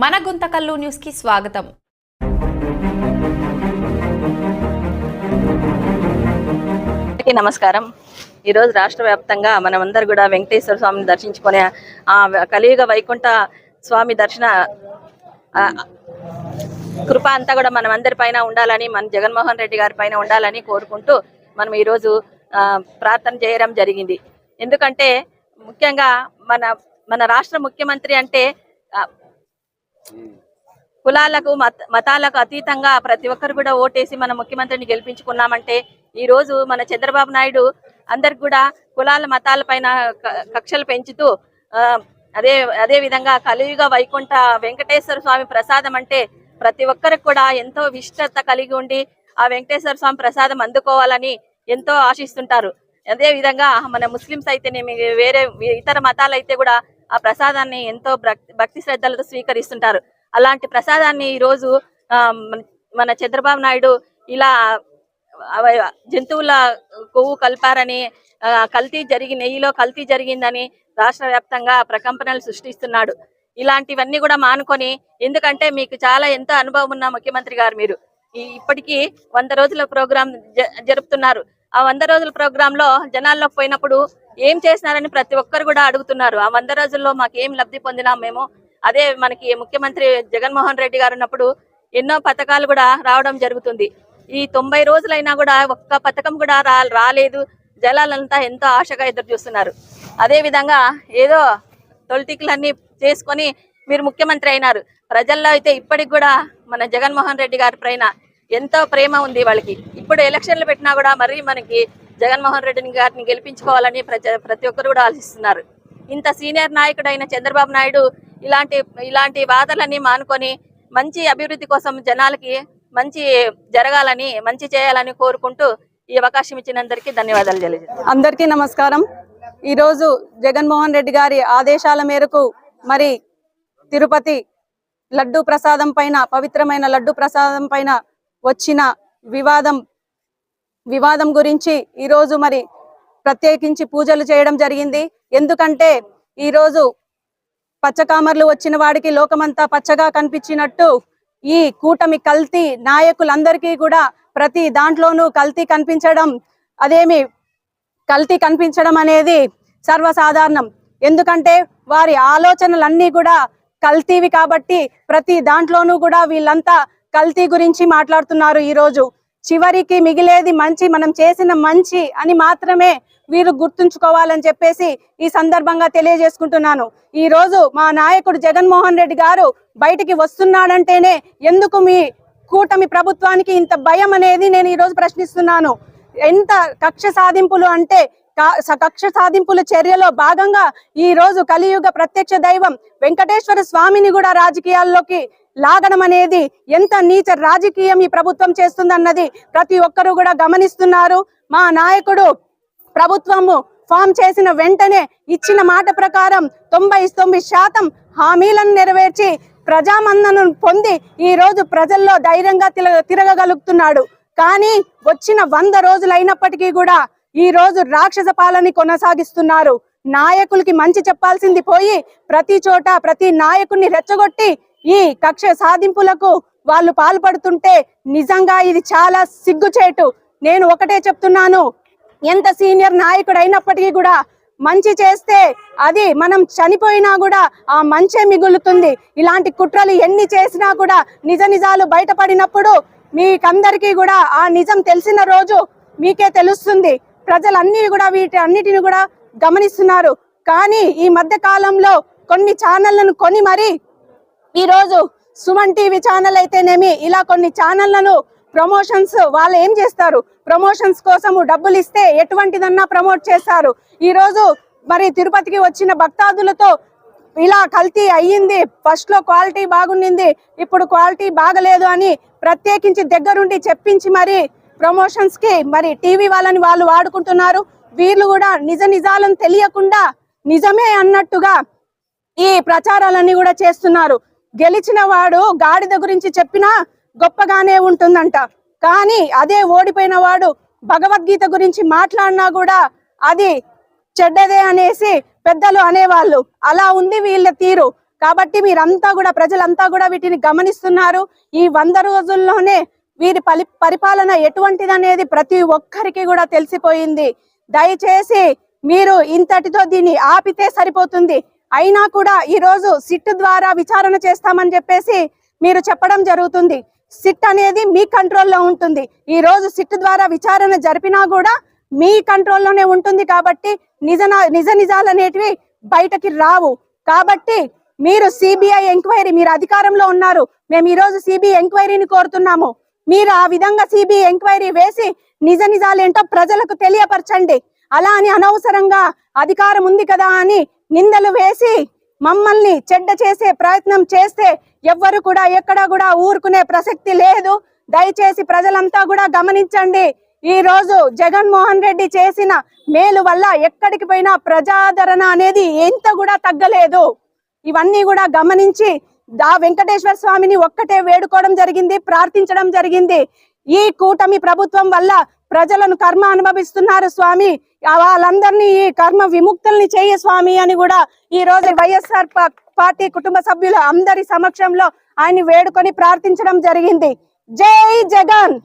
మన గుంతకల్లు న్యూస్ కి స్వాగతం. నమస్కారం. ఈ రోజు రాష్ట్ర వ్యాప్తంగా మనమందరూ కూడా వెంకటేశ్వర స్వామిని దర్శించుకునే ఆ కలియుగ వైకుంఠ స్వామి దర్శన కృప అంతా కూడా మనమందరి పైన ఉండాలని, మన జగన్మోహన్ రెడ్డి గారి పైన ఉండాలని కోరుకుంటూ మనం ఈ రోజు ప్రార్థన చేయడం జరిగింది. ఎందుకంటే ముఖ్యంగా మన రాష్ట్ర ముఖ్యమంత్రి అంటే కులాలకు మతాలకు అతీతంగా ప్రతి ఒక్కరు కూడా ఓటేసి మన ముఖ్యమంత్రిని గెలిపించుకున్నామంటే ఈ రోజు మన చంద్రబాబు నాయుడు అందరికి కూడా కులాల మతాల పైన కక్షలు పెంచుతూ అదే విధంగా కలియుగ వైకుంఠ వెంకటేశ్వర స్వామి ప్రసాదం అంటే ప్రతి ఒక్కరికి కూడా ఎంతో విశిష్టత కలిగి ఉండి ఆ వెంకటేశ్వర స్వామి ప్రసాదం అందుకోవాలని ఎంతో ఆశిస్తుంటారు. అదే విధంగా మన ముస్లింస్ అయితేనేమి, వేరే ఇతర మతాలు అయితే కూడా ఆ ప్రసాదాన్ని ఎంతో భక్తి శ్రద్ధలతో స్వీకరిస్తుంటారు. అలాంటి ప్రసాదాన్ని ఈరోజు మన చంద్రబాబు నాయుడు ఇలా జంతువుల కొవ్వు కలిపారని, నెయ్యిలో కల్తీ జరిగిందని రాష్ట్ర వ్యాప్తంగా ప్రకంపనలు సృష్టిస్తున్నాడు. ఇలాంటివన్నీ కూడా మానుకొని, ఎందుకంటే మీకు చాలా ఎంతో అనుభవం ఉన్న ముఖ్యమంత్రి గారు, మీరు ఇప్పటికీ 100 రోజుల ప్రోగ్రాం జరుపుతున్నారు. ఆ 100 రోజుల ప్రోగ్రామ్ లో జనాల్లోకి పోయినప్పుడు ఏం చేసినారని ప్రతి ఒక్కరు కూడా అడుగుతున్నారు. ఆ 100 రోజుల్లో మాకేం లబ్ధి పొందినాం మేము, అదే మనకి ముఖ్యమంత్రి జగన్మోహన్ రెడ్డి గారు ఉన్నప్పుడు ఎన్నో పథకాలు కూడా రావడం జరుగుతుంది. ఈ 90 రోజులైనా కూడా ఒక్క పథకం కూడా రాలేదు. జనాలంతా ఎంతో ఆశగా ఎదురు చూస్తున్నారు. అదే విధంగా ఏదో తొలిటికలన్నీ చేసుకొని మీరు ముఖ్యమంత్రి అయినారు. ప్రజల్లో అయితే ఇప్పటికి కూడా మన జగన్మోహన్ రెడ్డి గారి పైన ఎంతో ప్రేమ ఉంది వాళ్ళకి. ఇప్పుడు ఎలక్షన్లు పెట్టినా కూడా మరి మనకి జగన్మోహన్ రెడ్డి గారిని గెలిపించుకోవాలని ప్రతి ఒక్కరు కూడా ఆలోచిస్తున్నారు. ఇంత సీనియర్ నాయకుడైన చంద్రబాబు నాయుడు ఇలాంటి వాదనలన్నీ మానుకొని మంచి అభివృద్ధి కోసం జనాలకి మంచి జరగాలని, మంచి చేయాలని కోరుకుంటూ ఈ అవకాశం ఇచ్చినందరికీ ధన్యవాదాలు తెలియజేస్తాను. అందరికీ నమస్కారం. ఈరోజు జగన్మోహన్ రెడ్డి గారి ఆదేశాల మేరకు మరి తిరుపతి లడ్డు ప్రసాదం పైన, పవిత్రమైన లడ్డు ప్రసాదం పైన వచ్చిన వివాదం గురించి ఈరోజు మరి ప్రత్యేకించి పూజలు చేయడం జరిగింది. ఎందుకంటే ఈరోజు పచ్చకామర్లు వచ్చిన వాడికి లోకమంతా పచ్చగా కనిపించినట్టు ఈ కూటమి కల్తీ నాయకులందరికీ కూడా ప్రతి దాంట్లోనూ కల్తీ కనిపించడం అనేది సర్వసాధారణం. ఎందుకంటే వారి ఆలోచనలన్నీ కూడా కల్తీవి కాబట్టి ప్రతి దాంట్లోనూ కూడా వీళ్ళంతా కల్తీ గురించి మాట్లాడుతున్నారు. ఈరోజు చివరికి మిగిలేది మంచి, మనం చేసిన మంచి అని మాత్రమే వీరు గుర్తుంచుకోవాలని చెప్పేసి ఈ సందర్భంగా తెలియజేసుకుంటున్నాను. ఈ రోజు మా నాయకుడు జగన్మోహన్ రెడ్డి గారు బయటికి వస్తున్నాడంటేనే ఎందుకు మీ కూటమి ప్రభుత్వానికి ఇంత భయం అనేది నేను ఈ రోజు ప్రశ్నిస్తున్నాను. ఎంత కక్ష సాధింపులు అంటే కక్ష సాధింపుల చర్యలో భాగంగా ఈ రోజు కలియుగ ప్రత్యక్ష దైవం వెంకటేశ్వర స్వామిని కూడా రాజకీయాల్లోకి లాగడం అనేది ఎంత నీచ రాజకీయం ఈ ప్రభుత్వం చేస్తుందన్నది ప్రతి ఒక్కరూ కూడా గమనిస్తున్నారు. మా నాయకుడు ప్రభుత్వము ఫామ్ చేసిన వెంటనే ఇచ్చిన మాట ప్రకారం 99% హామీలను నెరవేర్చి ప్రజామన్నను పొంది ఈ రోజు ప్రజల్లో ధైర్యంగా తిరగగలుగుతున్నాడు. కానీ వచ్చిన 100 రోజులు అయినప్పటికీ కూడా ఈ రోజు రాక్షస పాలన కొనసాగిస్తున్నారు. నాయకులకి మంచి చెప్పాల్సింది పోయి ప్రతి చోట ప్రతి నాయకుడిని రెచ్చగొట్టి ఈ కక్ష సాధింపులకు వాళ్ళు పాల్పడుతుంటే నిజంగా ఇది చాలా సిగ్గుచేటు. నేను ఒకటే చెప్తున్నాను, ఎంత సీనియర్ నాయకుడు అయినప్పటికీ కూడా మంచి చేస్తే అది మనం చనిపోయినా కూడా ఆ మంచే మిగులుతుంది. ఇలాంటి కుట్రలు ఎన్ని చేసినా కూడా నిజాలు బయటపడినప్పుడు మీకందరికీ కూడా ఆ నిజం తెలిసిన రోజు మీకే తెలుస్తుంది. ప్రజలన్నీ కూడా వీటన్నిటిని కూడా గమనిస్తున్నారు. కానీ ఈ మధ్య కాలంలో కొన్ని ఛానళ్లను కొని మరి ఈరోజు సుమన్ టీవీ ఛానల్ అయితేనేమి ఇలా కొన్ని ఛానళ్లను ప్రమోషన్స్ వాళ్ళు ఏం చేస్తారు, ప్రమోషన్స్ కోసము డబ్బులు ఇస్తే ఎటువంటిదన్నా ప్రమోట్ చేస్తారు. ఈ రోజు మరి తిరుపతికి వచ్చిన భక్తాదులతో ఇలా కల్తీ అయ్యింది, ఫస్ట్ లో క్వాలిటీ బాగుండింది, ఇప్పుడు క్వాలిటీ బాగలేదు అని ప్రత్యేకించి దగ్గరుండి చెప్పించి మరి ప్రమోషన్స్ కి మరి టీవీ వాళ్ళని వాళ్ళు వాడుకుంటున్నారు. వీళ్ళు కూడా నిజాలను తెలియకుండా నిజమే అన్నట్టుగా ఈ ప్రచారాలన్నీ కూడా చేస్తున్నారు. గెలిచిన వాడు గాడిద గురించి చెప్పినా గొప్పగానే ఉంటుందంట, కానీ అదే ఓడిపోయిన వాడు భగవద్గీత గురించి మాట్లాడినా కూడా అది చెడ్డదే అనేసి పెద్దలు అనేవాళ్ళు. అలా ఉంది వీళ్ళ తీరు. కాబట్టి మీరంతా కూడా ప్రజలంతా కూడా వీటిని గమనిస్తున్నారు. ఈ 100 రోజుల్లోనే వీరి పరిపాలన ఎటువంటిదనేది ప్రతి ఒక్కరికి కూడా తెలిసిపోయింది. దయచేసి మీరు ఇంతటితో దీన్ని ఆపితే సరిపోతుంది. అయినా కూడా ఈ రోజు సిట్ ద్వారా విచారణ చేస్తామని చెప్పేసి మీరు చెప్పడం జరుగుతుంది. సిట్ అనేది మీ కంట్రోల్లో ఉంటుంది. ఈ రోజు సిట్ ద్వారా విచారణ జరిపినా కూడా మీ కంట్రోల్లోనే ఉంటుంది. కాబట్టి నిజాలు అనేటివి బయటకి రావు. కాబట్టి మీరు సిబిఐ ఎంక్వైరీ, మీరు అధికారంలో ఉన్నారు, మేము ఈ రోజు సిబిఐ ఎంక్వైరీని కోరుతున్నాము. మీరు ఆ విధంగా సిబిఐ ఎంక్వైరీ వేసి నిజాలు ఏంటో ప్రజలకు తెలియపరచండి. అలా అని అనవసరంగా అధికారం ఉంది కదా అని నిందలు వేసి మమ్మల్ని చెడ్డ చేసే ప్రయత్నం చేస్తే ఎవ్వరు కూడా ఎక్కడా కూడా ఊరుకునే ప్రసక్తి లేదు. దయచేసి ప్రజలంతా కూడా గమనించండి. ఈ రోజు జగన్మోహన్ రెడ్డి చేసిన మేలు వల్ల ఎక్కడికి పోయినా ప్రజాదరణ అనేది ఎంత కూడా తగ్గలేదు. ఇవన్నీ కూడా గమనించి వెంకటేశ్వర స్వామిని ఒక్కటే వేడుకోవడం జరిగింది, ప్రార్థించడం జరిగింది. ఈ కూటమి ప్రభుత్వం వల్ల ప్రజలను కర్మ అనుభవిస్తున్నారు స్వామి, వాళ్ళందరినీ ఈ కర్మ విముక్తుల్ని చేయ స్వామి అని కూడా ఈ రోజు వైఎస్ఆర్ పార్టీ కుటుంబ సభ్యులు అందరి సమక్షంలో ఆయన వేడుకొని ప్రార్థించడం జరిగింది. జై జగన్.